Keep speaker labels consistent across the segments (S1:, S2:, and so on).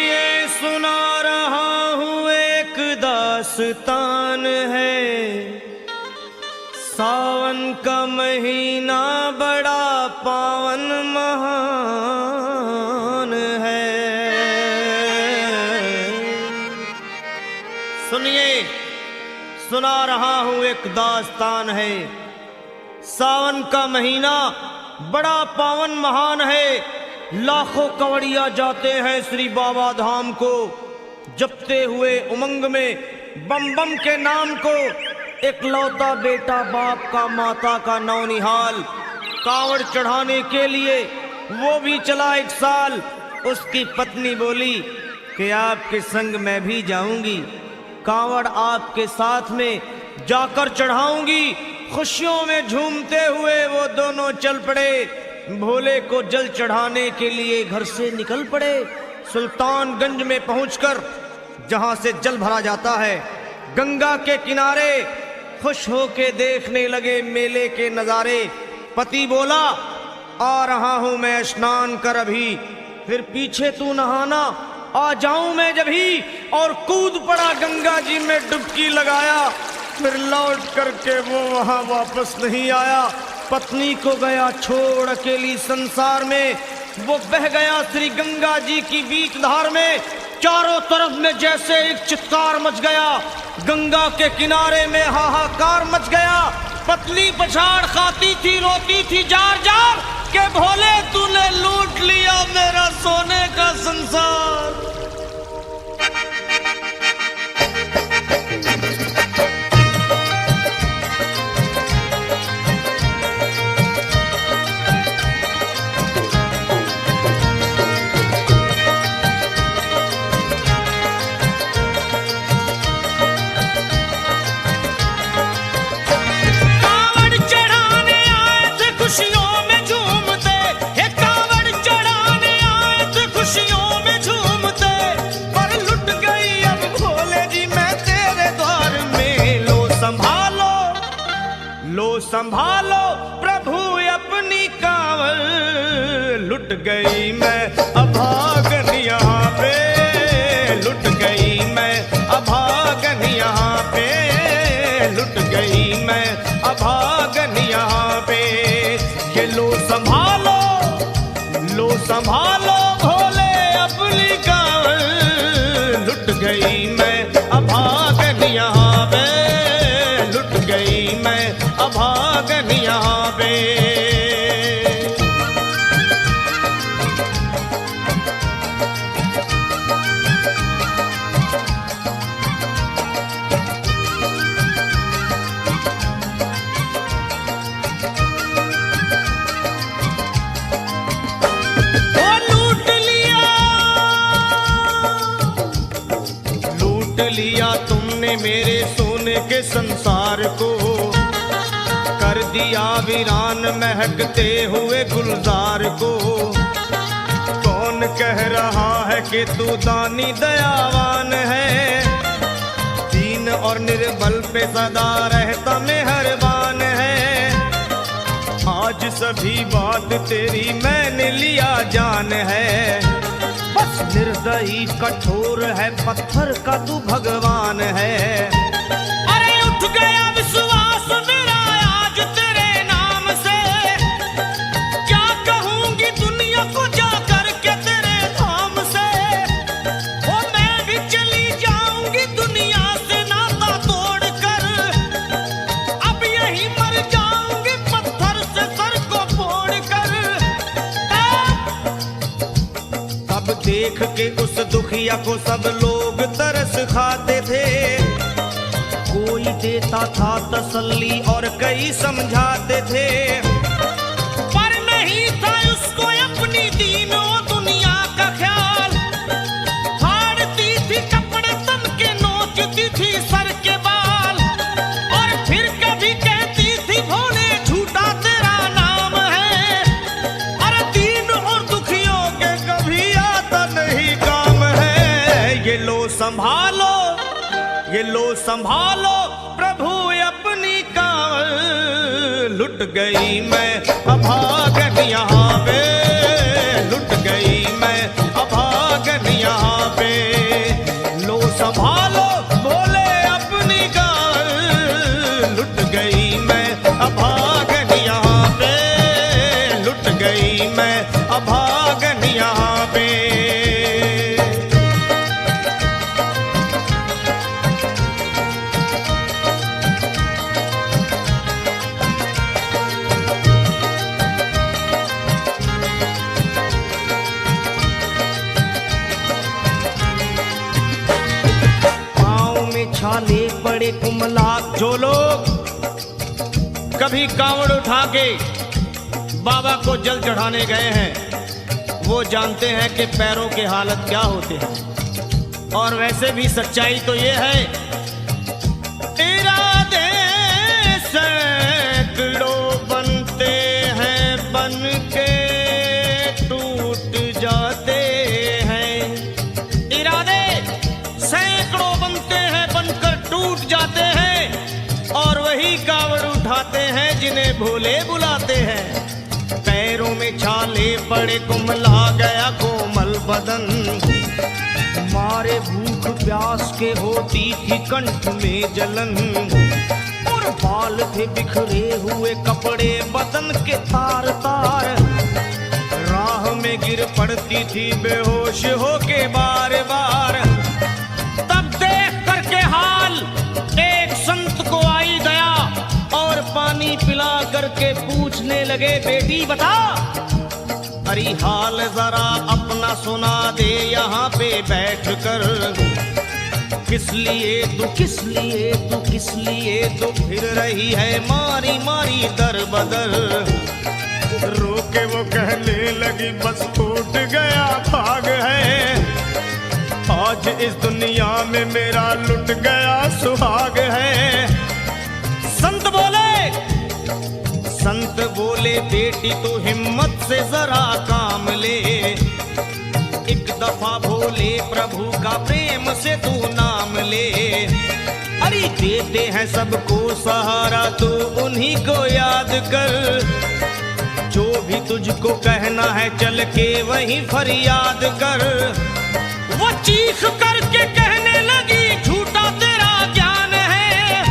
S1: सुनिए सुना रहा हूँ एक दास्तान है। सावन का महीना बड़ा पावन महान है। सुनिए सुना रहा हूँ एक दास्तान है। सावन का महीना बड़ा पावन महान है। लाखों कवड़िया जाते हैं श्री बाबा धाम को, जपते हुए उमंग में बम बम के नाम को। एक लौता बेटा बाप का माता का नौनिहाल, कांवड़ चढ़ाने के लिए वो भी चला एक साल। उसकी पत्नी बोली कि आपके संग मैं भी जाऊंगी, कांवड़ आपके साथ में जाकर चढ़ाऊंगी। खुशियों में झूमते हुए वो दोनों चल पड़े। भोले को जल चढ़ाने के लिए घर से निकल पड़े। सुल्तानगंज में पहुंचकर जहां से जल भरा जाता है, गंगा के किनारे खुश होके देखने लगे मेले के नजारे। पति बोला आ रहा हूं मैं स्नान कर अभी, फिर पीछे तू नहाना आ जाऊं मैं जभी। और कूद पड़ा गंगा जी में डुबकी लगाया। फिर लौट करके वो वहां वापस नहीं आया। पत्नी को गया छोड़ अकेली संसार में। वो बह गया श्री गंगा जी की बीच धार में। चारों तरफ में जैसे एक चित्कार मच गया, गंगा के किनारे में हाहाकार मच गया। पत्नी पछाड़ खाती थी, रोती थी जार जार के भोले तूने लूट लिया मेरा सोने का संसार। संभालो प्रभु अपनी कांवड़, लुट गई मैं अभागन यहाँ पे, लुट गई मैं अभागन यहाँ पे, लुट गई मैं अभागन यहाँ पे। ये लो संभालो भोले अपनी कांवड़, लुट गई मैं अभागन यहाँ पे, लुट गई मैं अभागन यहाँ पे। लूट लिया तुमने मेरे सोने के संसार को, कर दिया वीरान महकते हुए गुलजार को। कौन कह रहा है कि तू दानी दयावान है, दीन और निर्बल पे सदा रहता मेहरबान है। आज सभी बात तेरी मैंने लिया जान है, बस निर्दयी कठोर है पत्थर का तू भगवान है। अरे उठ गया विश्वास मेरा आज तेरे नाम से, क्या कहूंगी दुनिया को जा करके तेरे धाम से। ओ मैं भी चली जाऊंगी दुनिया से नाता तोड़कर, अब यही मर जाऊंगी पत्थर से सर को फोड़कर। तब देख के उस दुखिया को सब लोग तरस खाते थे, कोई देता था तसल्ली और कई समझाते थे। पर नहीं था उसको अपनी दीनों दुनिया का ख्याल, फाड़ती थी कपड़े तन के, नोचती थी सर के बाल। और फिर कभी कहती थी भोले झूठा तेरा नाम है, अरे दीन और दुखियों के कभी आता नहीं काम है। ये लो संभालो प्रभु अपनी कांवड़, लुट गई मैं अभागन यहाँ पे, लुट गई मैं अभागन यहाँ पे। छाले पड़े कुमला। जो लोग कभी कांवड़ उठा के बाबा को जल चढ़ाने गए हैं वो जानते हैं कि पैरों के हालत क्या होते हैं। और वैसे भी सच्चाई तो ये है, इरादे सैकड़ों बनते हैं बन के टूट जाते हैं। इरादे सैकड़ों बनते हैं बनकर टूट जाते हैं और वही कावड़ उठाते हैं जिन्हें भोले बुलाते हैं। पैरों में छाले पड़े कुमला गया कोमल बदन, मारे भूख प्यास के होती थी कंठ में जलन। और बाल थे बिखरे हुए कपड़े बदन के तार तार, राह में गिर पड़ती थी बेहोश होके बार बार। तब देख करके हाल एक संत को आई दया और पानी पिला करके पूछने लगे, बेटी बता अरे हाल जरा अपना सुना दे यहाँ पे बैठ कर। किस लिए तू किस लिए तू किस लिए तू फिर रही है मारी मारी दर बदर। रोके वो कहने लगी बस टूट गया भाग है, आज इस दुनिया में मेरा लुट गया सुहाग है। संत बोले बेटी तू हिम्मत से जरा काम ले, एक दफा भोले प्रभु का प्रेम से तू नाम ले। अरे देते हैं सबको सहारा तू उन्हीं को याद कर, जो भी तुझको कहना है चल के वहीं फरियाद कर। वो चीख करके कहने लगी झूठा तेरा ज्ञान है,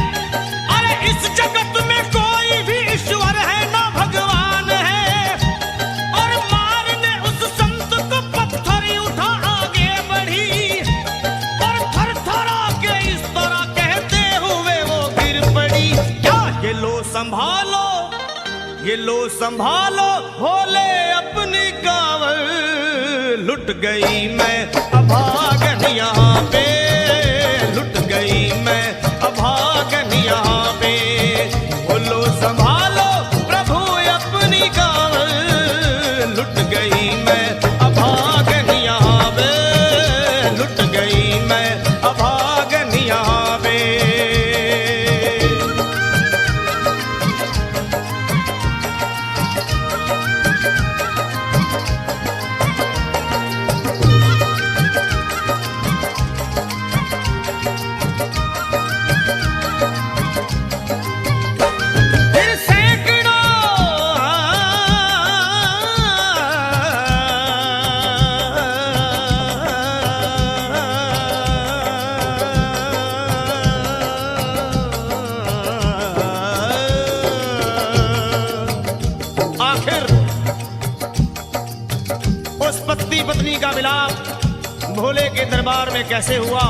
S1: अरे इस जगत में कोई भी ईश्वर है ना भगवान है। और मारने उस संत को पत्थर उठा आगे बढ़ी और थर थरा के इस तरह कहते हुए वो गिर पड़ी। क्या ये लो संभालो ये लो संभालो भोले अपनी कावड़, लुट गई मैं अभागन यहाँ पे, लुट गई मैं अभागन यहाँ पे। बोलो संभालो प्रभु अपनी कावड़, लुट गई मैं अभागन यहाँ पे, लुट गई मैं अभागन यहाँ पे। पत्नी का मिलाप भोले के दरबार में कैसे हुआ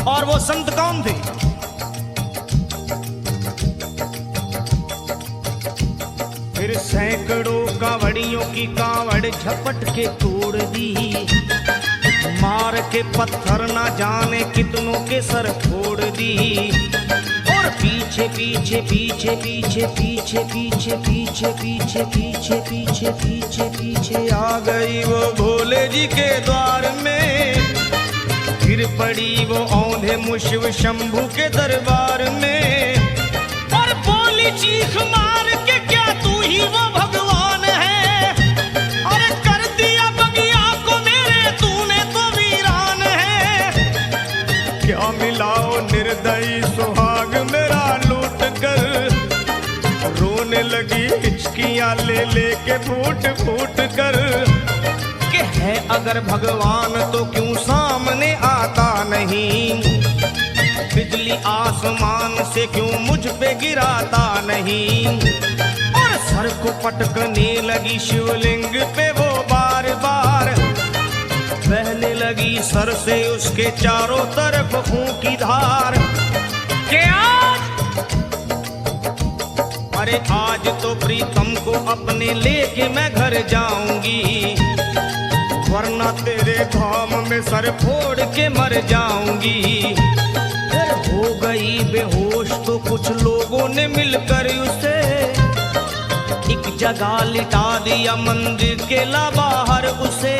S1: और वो संत कौन थे? फिर सैकड़ों कांवड़ियों की कांवड़ झपट के तोड़ दी, मार के पत्थर ना जाने कितनों के सर फोड़ दी। और पीछे पीछे पीछे पीछे पीछे पीछे पीछे पीछे पीछे पीछे पीछे पीछे आ गई वो भोले जी के द्वार में। फिर पड़ी वो औंधे मुशिव शंभू के दरबार में और बोली चीख मार के क्या तू ही वो भगवान है? अरे कर दिया बगिया को मेरे तूने तो वीरान है। क्या मिलाओ निर्दयी सुहाग मेरा लूट कर, रोने लगी हिचकियां ले लेके फूट फूट कर। कि है अगर भगवान तो क्यों सामने आता नहीं, बिजली आसमान से क्यों मुझ पे गिराता नहीं। और सर को पटकने लगी शिवलिंग पे वो बार बार, बहने लगी सर से उसके चारों तरफ खून की धार। के अरे आज तो प्रीतम को अपने लेके मैं घर जाऊंगी, वरना तेरे धाम में सर फोड़ के मर जाऊंगी। फिर हो गई बेहोश तो कुछ लोगों ने मिलकर उसे एक जगह लिटा दिया मंदिर के ला बाहर उसे।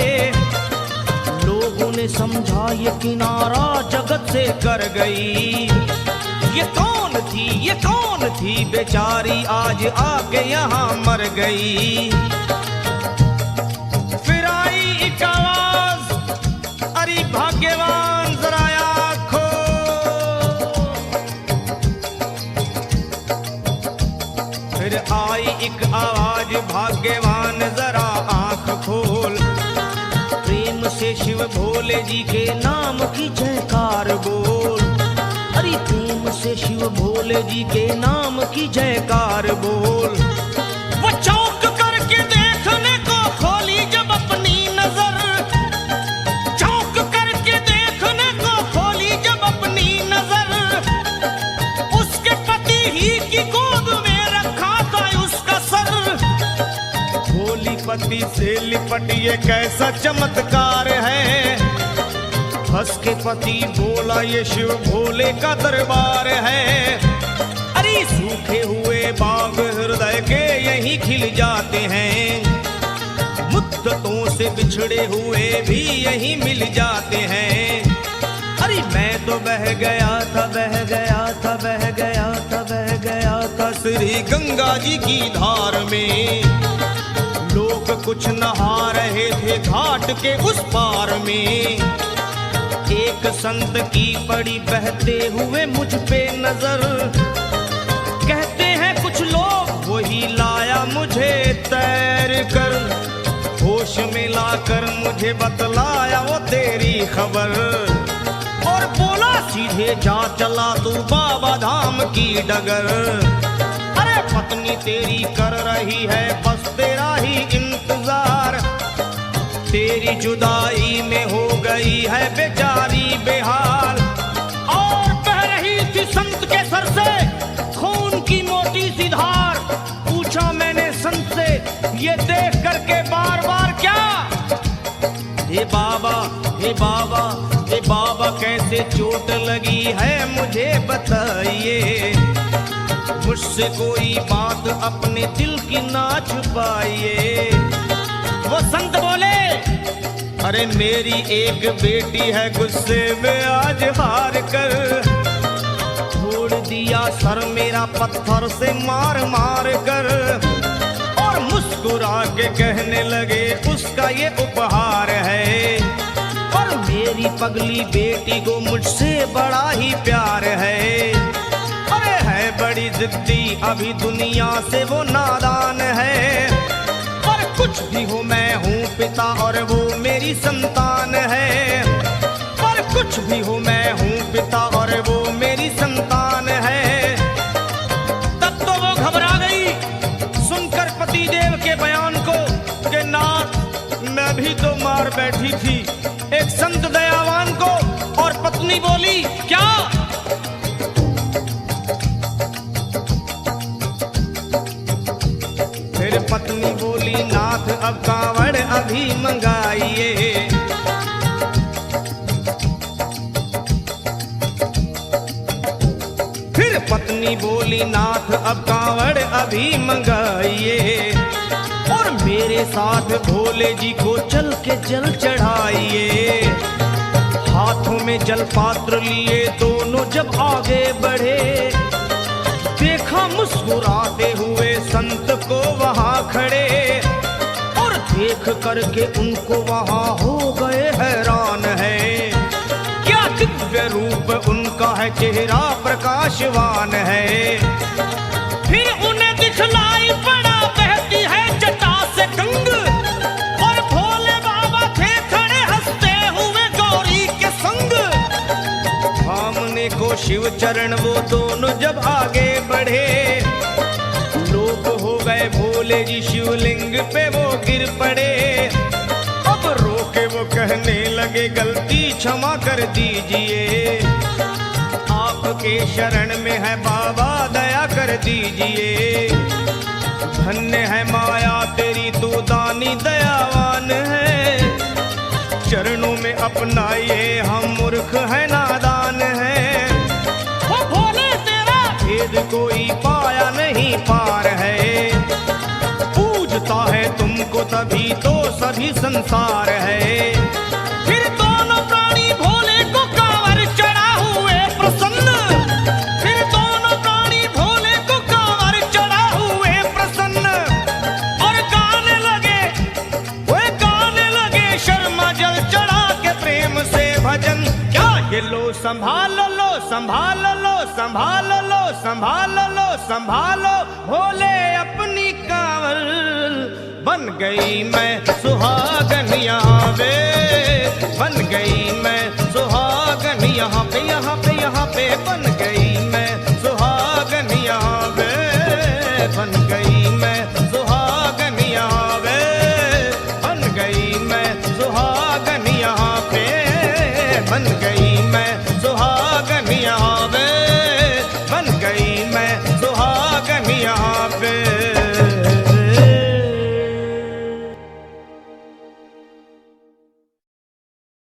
S1: लोगों ने समझा ये किनारा जगत से कर गई। ये कौन थी बेचारी आज आके यहाँ मर गई। फिर आई एक आवाज, अरे भाग्यवान जरा आँखो। फिर आई एक आवाज, भाग्यवान जरा आँख खोल। प्रेम से शिव भोले जी के नाम की जयकार बोल। अरे प्रेम से शिव भोले जी के नाम की जयकार बोल। वो चौंक करके देखने को खोली जब अपनी नजर, चौंक करके देखने को खोली जब अपनी नजर। उसके पति ही की गोद में रखा था उसका सर। भोली पति से लिपट ये कैसा चमत्कार है। हंस के पति बोला ये शिव भोले का दरबार है। अरे सूखे हुए बाग हृदय के यहीं खिल जाते हैं। मुद्दतों से बिछड़े हुए भी यहीं मिल जाते हैं। अरे मैं तो बह गया था, बह गया था, बह गया था, बह गया था श्री गंगा जी की धार में। लोग कुछ नहा रहे थे घाट के उस पार में। एक संत की पड़ी बहते हुए मुझ पे नजर। कहते हैं कुछ लोग वही लाया मुझे तैर कर। होश में लाकर मुझे बतलाया वो तेरी खबर। और बोला सीधे जा चला तू बाबा धाम की डगर। अरे पत्नी तेरी कर रही है बस तेरा ही इंतजार। तेरी जुदाई में हो गई है बेचारी बेहाल। और बह रही थी संत के सर से खून की मोटी सी धार। पूछा मैंने संत से ये देख करके बार बार क्या। हे बाबा, हे बाबा, हे बाबा कैसे चोट लगी है मुझे बताइए। मुझसे कोई बात अपने दिल की ना छुपाइए। वो संत बोले अरे मेरी एक बेटी है गुस्से में आज हार कर। छोड़ दिया सर मेरा पत्थर से मार मार कर। और मुस्कुरा के कहने लगे उसका ये उपहार है। और मेरी पगली बेटी को मुझसे बड़ा ही प्यार है। अरे है बड़ी जिद्दी अभी दुनिया से वो नादान है। कुछ भी हो मैं हूँ पिता और वो मेरी संतान है। पर कुछ भी हो मैं हूँ पिता और वो मेरी संतान है। तब तो वो घबरा गई सुनकर पति देव के बयान को कि नाथ मैं भी तो मार बैठी थी एक संत दयावान को। और पत्नी बोली क्या। फिर पत्नी बोली नाथ अब कांवड़ अभी मंगाइए। फिर पत्नी बोली नाथ अब कांवड़ अभी मंगाइए। और मेरे साथ भोले जी को चल के जल चढ़ाइए। हाथों में जल पात्र लिए दोनों जब आगे बढ़े। देखा मुस्कुराते हुए संत को वहाँ खड़े। और देख करके उनको वहाँ हो गए हैरान है। क्या दिव्य रूप उनका है, चेहरा प्रकाशवान है। फिर उन्हें दिखलाई पड़ा बहती है जटा से गंग। और भोले बाबा थे खड़े हंसते हुए गौरी के संग। सामने को शिव चरण वो दोनों जब आगे बढ़े। लोग हो गए भोले जी शिवलिंग पे वो गिर पड़े। अब रोके वो कहने लगे गलती क्षमा कर दीजिए। आपके शरण में है बाबा दया कर दीजिए। धन्य है माया तेरी तू दानी दयावान है। चरणों में अपनाइए हम मूर्ख है नादान है। तभी तो सभी संसार है। फिर दोनों प्राणी भोले को कांवर चढ़ा हुए प्रसन्न, फिर दोनों प्राणी भोले को कांवर चढ़ा हुए प्रसन्न, और गाने लगे, वे गाने लगे शर्मा जल चढ़ा के प्रेम से भजन। क्या ये लो संभाल लो, संभाल लो, संभाल लो, संभाल लो, संभालो भोले अपनी कांवर। बन गई मैं सुहागन यहाँ पे, बन गई मैं सुहागन यहाँ पे, यहाँ पे, यहाँ पे बन गई मैं सुहागन यहाँ पे, बन गई मैं सुहागन यहाँ पे, बन गई मैं सुहागन यहाँ पे, बन गई